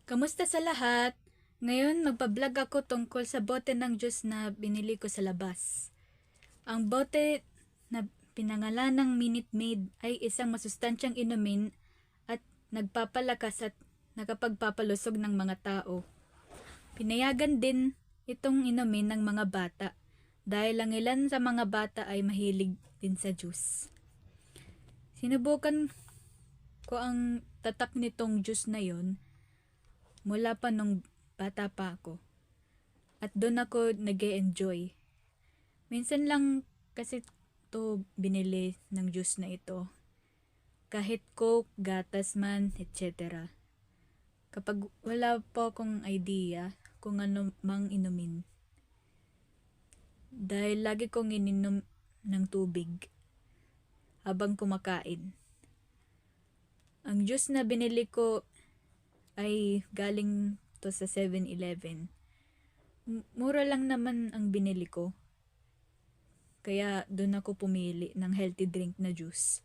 Kamusta sa lahat? Ngayon magpa-vlog ako tungkol sa bote ng juice na binili ko sa labas. Ang bote na pinangalan ng Minute Maid ay isang masustansyang inumin at nagpapalakas at nakapagpapalusog ng mga tao. Pinayagan din itong inumin ng mga bata dahil ang ilan sa mga bata ay mahilig din sa juice. Sinubukan ko ang tatak nitong juice na yon mula pa nung bata pa ako. At doon ako nag-e-enjoy. Minsan lang kasi to binili ng juice na ito. Kahit Coke, gatas man, etc. Kapag wala po akong idea kung ano mang inumin. Dahil lagi kong ininom ng tubig habang kumakain. Ang juice na binili ko ay galing to sa 7-Eleven. Mura lang naman ang binili ko. Kaya doon ako pumili ng healthy drink na juice.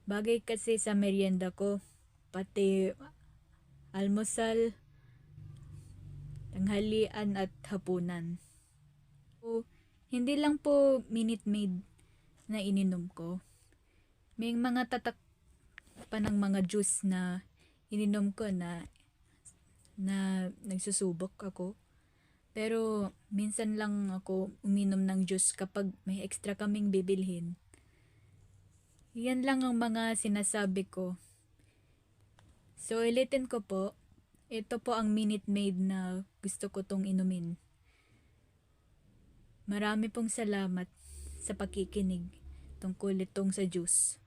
Bagay kasi sa merienda ko, pati almusal, tanghalian at hapunan. So, hindi lang po Minute Maid na ininom ko. May mga tatak pa ng mga juice na ininom ko na nagsusubok ako. Pero minsan lang ako uminom ng juice kapag may extra kaming bibilhin. Yan lang ang mga sinasabi ko. So ulitin ko po, ito po ang Minute Maid na gusto ko tong inumin. Marami pong salamat sa pakikinig tungkol itong sa juice.